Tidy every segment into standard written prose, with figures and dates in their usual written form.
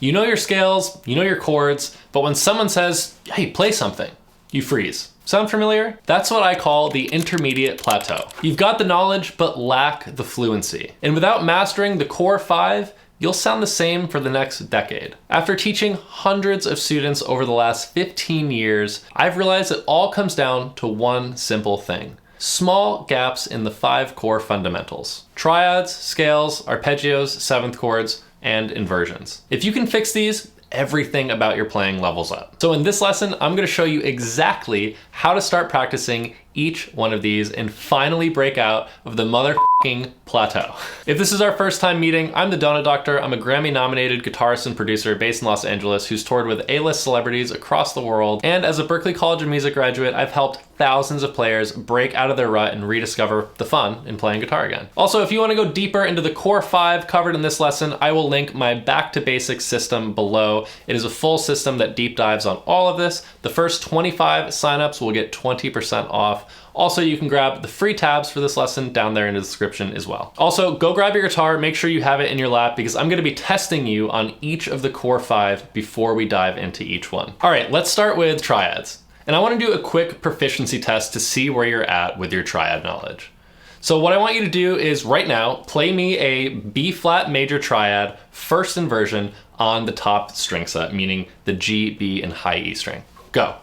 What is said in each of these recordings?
You know your scales, you know your chords, but when someone says, hey, play something, you freeze. Sound familiar? That's what I call the intermediate plateau. You've got the knowledge, but lack the fluency. And without mastering the core 5, you'll sound the same for the next decade. After teaching hundreds of students over the last 15 years, I've realized it all comes down to one simple thing: small gaps in the 5 core fundamentals: triads, scales, arpeggios, 7th chords, and inversions. If you can fix these, everything about your playing levels up. So in this lesson, I'm gonna show you exactly how to start practicing each one of these and finally break out of the motherfucking plateau. If this is our first time meeting, I'm the Donut Doctor. I'm a Grammy-nominated guitarist and producer based in Los Angeles who's toured with A-list celebrities across the world. And as a Berklee College of Music graduate, I've helped thousands of players break out of their rut and rediscover the fun in playing guitar again. Also, if you want to go deeper into the core 5 covered in this lesson, I will link my Back to Basics system below. It is a full system that deep dives on all of this. The first 25 signups will get 20% off. Also, you can grab the free tabs for this lesson down there in the description as well. Also, go grab your guitar, make sure you have it in your lap because I'm gonna be testing you on each of the core 5 before we dive into each one. All right, let's start with triads. And I wanna do a quick proficiency test to see where you're at with your triad knowledge. So what I want you to do is right now, play me a B flat major triad, first inversion on the top string set, meaning the G, B, and high E string. Go.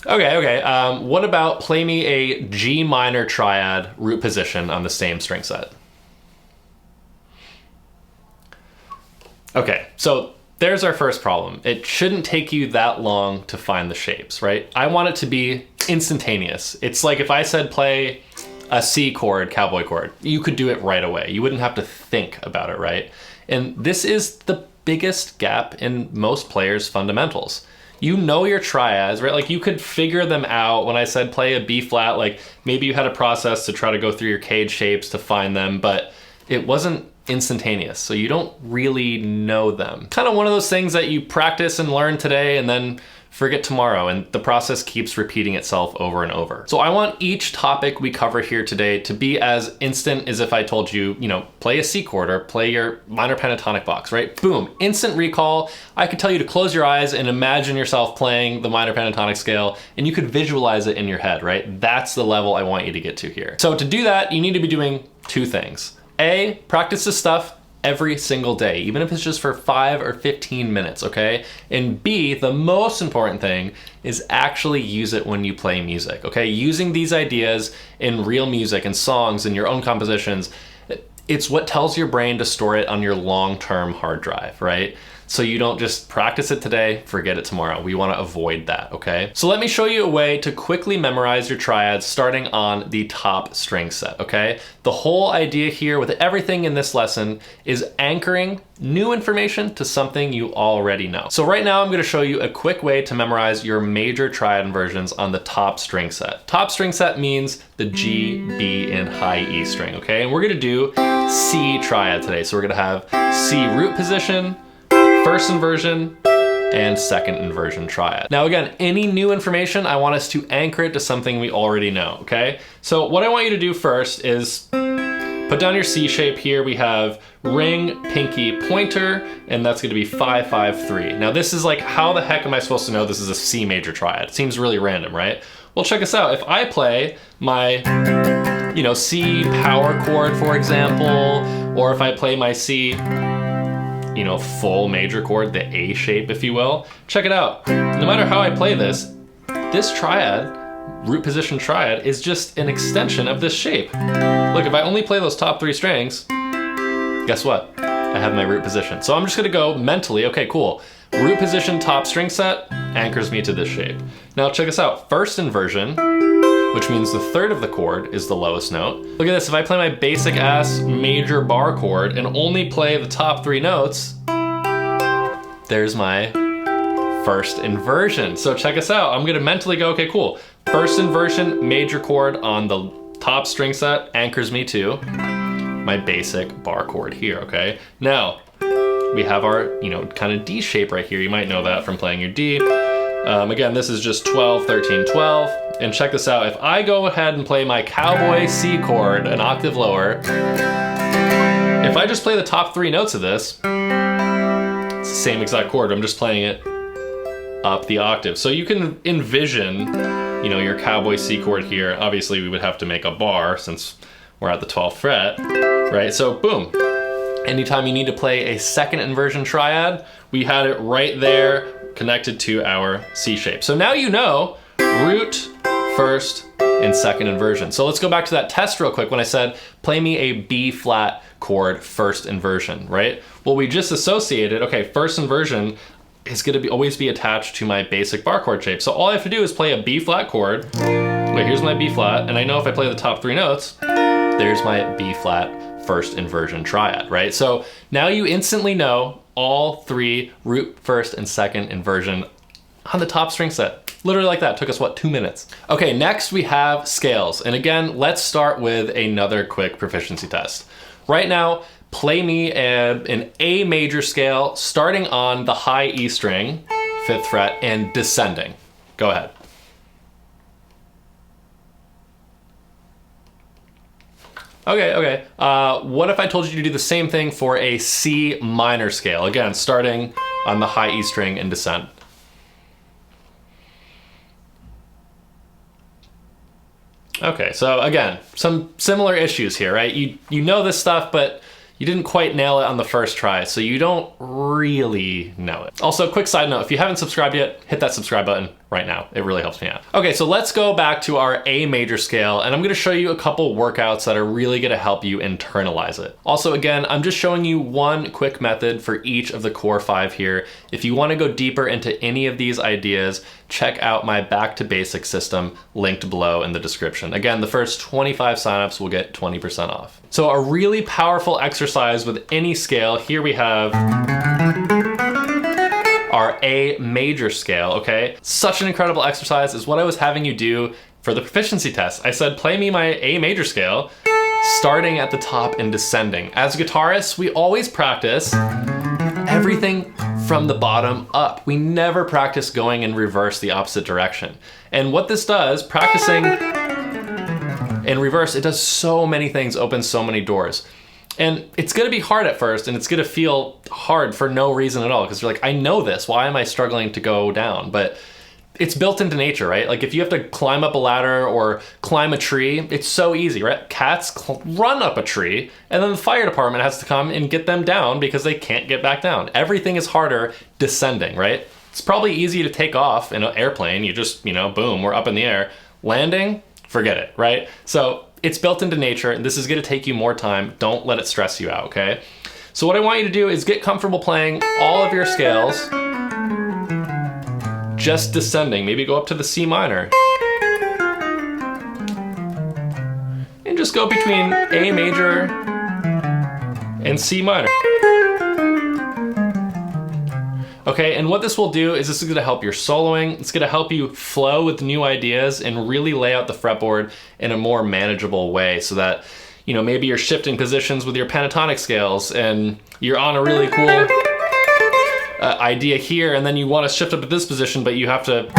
Okay. What about play me a G minor triad root position on the same string set? Okay, so there's our first problem. It shouldn't take you that long to find the shapes, right? I want it to be instantaneous. It's like if I said play a C chord, cowboy chord, you could do it right away. You wouldn't have to think about it, right? And this is the biggest gap in most players' fundamentals. You know your triads, right? Like you could figure them out. When I said play a B flat, like maybe you had a process to try to go through your cage shapes to find them, but it wasn't instantaneous. So you don't really know them. Kind of one of those things that you practice and learn today and then forget tomorrow, and the process keeps repeating itself over and over. So I want each topic we cover here today to be as instant as if I told you, play a C chord or play your minor pentatonic box, right? Boom, instant recall. I could tell you to close your eyes and imagine yourself playing the minor pentatonic scale, and you could visualize it in your head, right? That's the level I want you to get to here. So to do that, you need to be doing 2 things. A, practice this stuff every single day, even if it's just for 5 or 15 minutes, okay? And B, the most important thing is actually use it when you play music, okay? Using these ideas in real music and songs and your own compositions, it's what tells your brain to store it on your long-term hard drive, right? So you don't just practice it today, forget it tomorrow. We want to avoid that, okay? So let me show you a way to quickly memorize your triads starting on the top string set, okay? The whole idea here with everything in this lesson is anchoring new information to something you already know. So right now I'm going to show you a quick way to memorize your major triad inversions on the top string set. Top string set means the G, B, and high E string, okay? And we're going to do C triad today. So we're going to have C root position, first inversion, and second inversion triad. Now again, any new information, I want us to anchor it to something we already know, okay? So what I want you to do first is put down your C shape here. We have ring, pinky, pointer, and that's gonna be 5, 5, 3. Now this is like, how the heck am I supposed to know this is a C major triad? It seems really random, right? Well, check this out. If I play my, C power chord, for example, or if I play my C, full major chord, the A shape, if you will. Check it out. No matter how I play this triad, root position triad, is just an extension of this shape. Look, if I only play those top 3 strings, guess what? I have my root position. So I'm just gonna go mentally, okay, cool. Root position, top string set, anchors me to this shape. Now check this out. First inversion, which means the third of the chord is the lowest note. Look at this, if I play my basic ass major bar chord and only play the top 3 notes, there's my first inversion. So check us out. I'm gonna mentally go, okay, cool. First inversion, major chord on the top string set anchors me to my basic bar chord here, okay? Now, we have our, kind of D shape right here. You might know that from playing your D. Again, this is just 12, 13, 12. And check this out. If I go ahead and play my cowboy C chord an octave lower, I just play the top 3 notes of this, it's the same exact chord. I'm just playing it up the octave. So you can envision, you know, your cowboy C chord here. Obviously we would have to make a bar since we're at the 12th fret, right? So boom. Anytime you need to play a second inversion triad, we had it right there connected to our C shape. So now you know root, first, and second inversion. So let's go back to that test real quick when I said, play me a B flat chord first inversion, right? Well, we just associated, okay, first inversion is gonna always be attached to my basic bar chord shape. So all I have to do is play a B flat chord. Wait, here's my B flat, and I know if I play the top 3 notes, there's my B flat first inversion triad, right? So now you instantly know all 3 root, first, and second inversion on the top string set. Literally like that. Took us, what, 2 minutes? Okay, next we have scales. And again, let's start with another quick proficiency test. Right now, play me an A major scale starting on the high E string, 5th fret, and descending. Go ahead. Okay. What if I told you to do the same thing for a C minor scale? Again, starting on the high E string and descend. Okay, so again, some similar issues here, right? You know this stuff, but you didn't quite nail it on the first try, so you don't really know it. Also, quick side note, if you haven't subscribed yet, hit that subscribe button right now. It really helps me out. Okay, so let's go back to our A major scale, and I'm gonna show you a couple workouts that are really gonna help you internalize it. Also, again, I'm just showing you one quick method for each of the core 5 here. If you wanna go deeper into any of these ideas, check out my Back to Basics system linked below in the description. Again, the first 25 signups will get 20% off. So a really powerful exercise with any scale, here we have our A major scale, okay? Such an incredible exercise is what I was having you do for the proficiency test. I said, play me my A major scale, starting at the top and descending. As guitarists, we always practice everything from the bottom up. We never practice going in reverse the opposite direction. And what this does, practicing in reverse, it does so many things, opens so many doors. And it's gonna be hard at first, and it's gonna feel hard for no reason at all, because you're like, I know this, why am I struggling to go down? But it's built into nature, right? Like if you have to climb up a ladder or climb a tree, it's so easy, right? Cats run up a tree, and then the fire department has to come and get them down because they can't get back down. Everything is harder descending, right? It's probably easy to take off in an airplane. You just, boom, we're up in the air. Landing, forget it, right? So it's built into nature, and this is gonna take you more time. Don't let it stress you out, okay? So what I want you to do is get comfortable playing all of your scales, just descending. Maybe go up to the C minor. And just go between A major and C minor. Okay, and what this will do is this is gonna help your soloing, it's gonna help you flow with new ideas and really lay out the fretboard in a more manageable way so that, maybe you're shifting positions with your pentatonic scales and you're on a really cool idea here, and then you want to shift up to this position, but you have to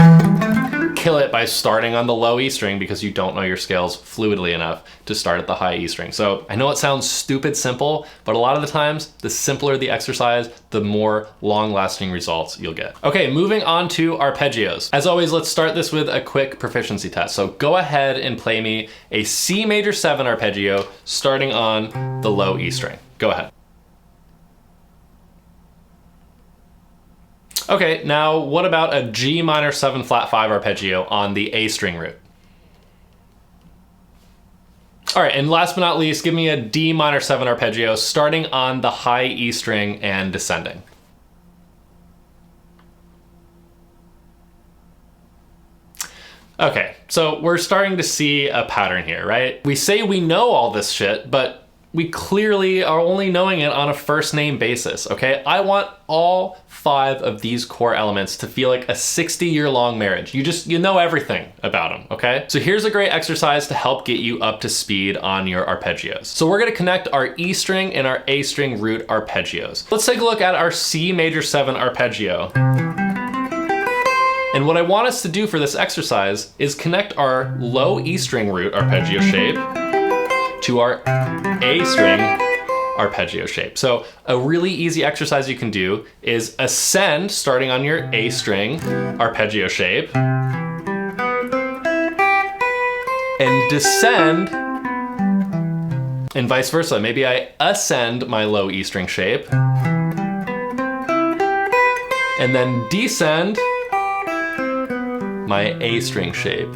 kill it by starting on the low E string because you don't know your scales fluidly enough to start at the high E string. So I know it sounds stupid simple, but a lot of the times, the simpler the exercise, the more long-lasting results you'll get. Okay, moving on to arpeggios. As always, let's start this with a quick proficiency test. So go ahead and play me a C major 7 arpeggio starting on the low E string. Go ahead. Okay, now what about a G minor 7 flat 5 arpeggio on the A string root? All right, and last but not least, give me a D minor 7 arpeggio starting on the high E string and descending. Okay, so we're starting to see a pattern here, right? We say we know all this shit, but we clearly are only knowing it on a first name basis, okay? I want all 5 of these core elements to feel like a 60-year-long marriage. You know everything about them, okay? So here's a great exercise to help get you up to speed on your arpeggios. So we're gonna connect our E string and our A string root arpeggios. Let's take a look at our C major 7 arpeggio. And what I want us to do for this exercise is connect our low E string root arpeggio shape to our A string arpeggio shape. So a really easy exercise you can do is ascend starting on your A string arpeggio shape and descend, and vice versa. Maybe I ascend my low E string shape and then descend my A string shape,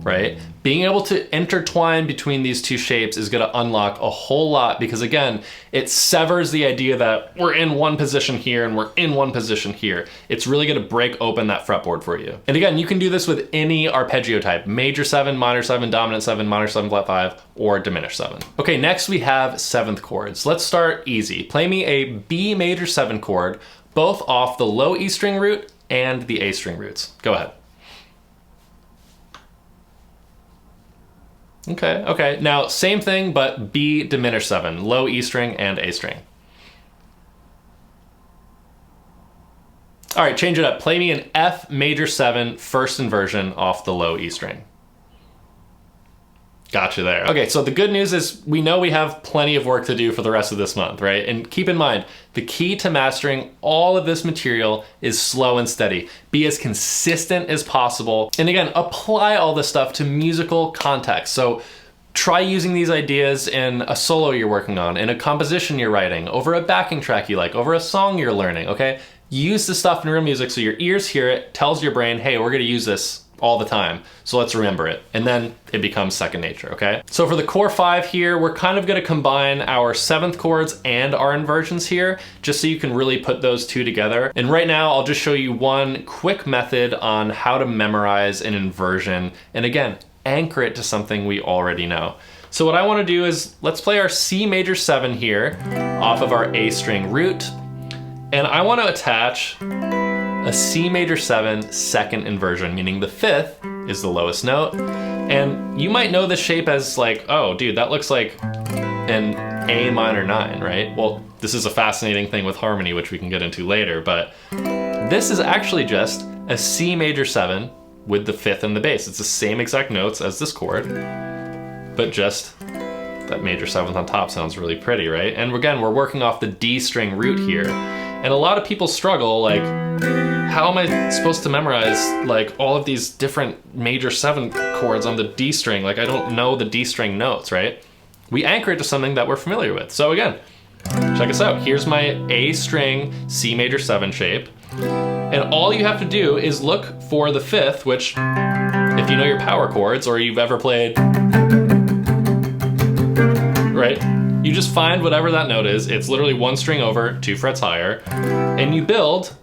right? Being able to intertwine between these two shapes is gonna unlock a whole lot, because again, it severs the idea that we're in one position here and we're in one position here. It's really gonna break open that fretboard for you. And again, you can do this with any arpeggio type: major 7, minor 7, dominant 7, minor 7 flat 5, or diminished 7. Okay, next we have 7th chords. Let's start easy. Play me a B major 7 chord, both off the low E string root and the A string roots. Go ahead. Okay. Now, same thing, but B diminished 7, low E string and A string. All right, change it up. Play me an F major 7 first inversion off the low E string. Got you there. Okay, so the good news is we know we have plenty of work to do for the rest of this month, right? And keep in mind, the key to mastering all of this material is slow and steady. Be as consistent as possible. And again, apply all this stuff to musical context. So try using these ideas in a solo you're working on, in a composition you're writing, over a backing track you like, over a song you're learning, okay? Use the stuff in real music so your ears hear it, tells your brain, hey, we're gonna use this all the time, so let's remember it. And then it becomes second nature, okay? So for the core 5 here, we're kind of gonna combine our 7th chords and our inversions here, just so you can really put those two together. And right now, I'll just show you one quick method on how to memorize an inversion. And again, anchor it to something we already know. So what I wanna do is, let's play our C major 7 here off of our A string root. And I wanna attach a C major 7 second inversion, meaning the 5th is the lowest note. And you might know this shape as like, oh dude, that looks like an A minor 9, right? Well, this is a fascinating thing with harmony, which we can get into later, but this is actually just a C major 7 with the 5th and the bass. It's the same exact notes as this chord, but just that major 7th on top sounds really pretty, right? And again, we're working off the D string root here. And a lot of people struggle, like, how am I supposed to memorize like all of these different major 7 chords on the D string? Like, I don't know the D string notes, right? We anchor it to something that we're familiar with. So again, check us out. Here's my A string C major 7 shape. And all you have to do is look for the 5th, which, if you know your power chords or you've ever played, right? You just find whatever that note is. It's literally 1 string over, 2 frets higher, and you build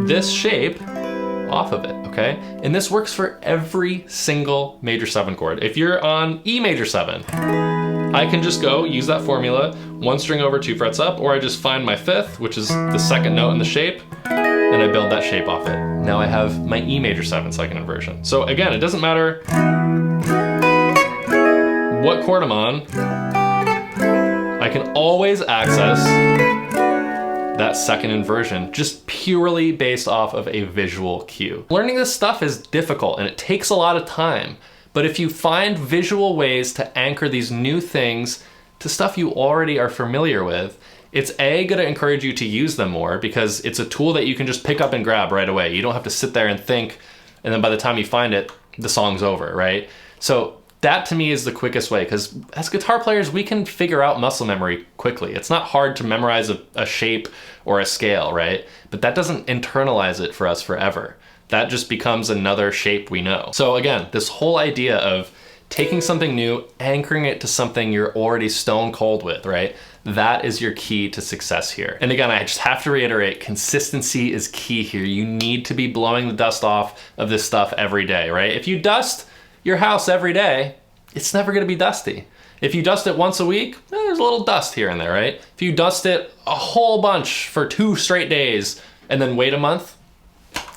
this shape off of it, okay? And this works for every single major 7 chord. If you're on E major 7, I can just go use that formula, 1 string over, 2 frets up, or I just find my 5th, which is the second note in the shape, and I build that shape off it. Now I have my E major 7 second inversion. So again, it doesn't matter what chord I'm on, I can always access that second inversion just purely based off of a visual cue. Learning this stuff is difficult and it takes a lot of time, but if you find visual ways to anchor these new things to stuff you already are familiar with, it's gonna encourage you to use them more, because it's a tool that you can just pick up and grab right away. You don't have to sit there and think, and then by the time you find it, the song's over, right? So that to me is the quickest way, because as guitar players, we can figure out muscle memory quickly. It's not hard to memorize a shape or a scale, right? But that doesn't internalize it for us forever. That just becomes another shape we know. So again, this whole idea of taking something new, anchoring it to something you're already stone cold with, right? That is your key to success here. And again, I just have to reiterate, consistency is key here. You need to be blowing the dust off of this stuff every day, right? If you dust your house every day, it's never gonna be dusty. If you dust it once a week, there's a little dust here and there, right? If you dust it a whole bunch for 2 straight days and then wait a month,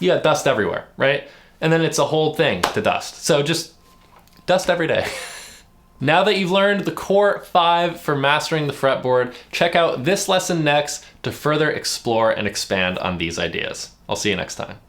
you got dust everywhere, right? And then it's a whole thing to dust. So just dust every day. Now that you've learned the core 5 for mastering the fretboard, check out this lesson next to further explore and expand on these ideas. I'll see you next time.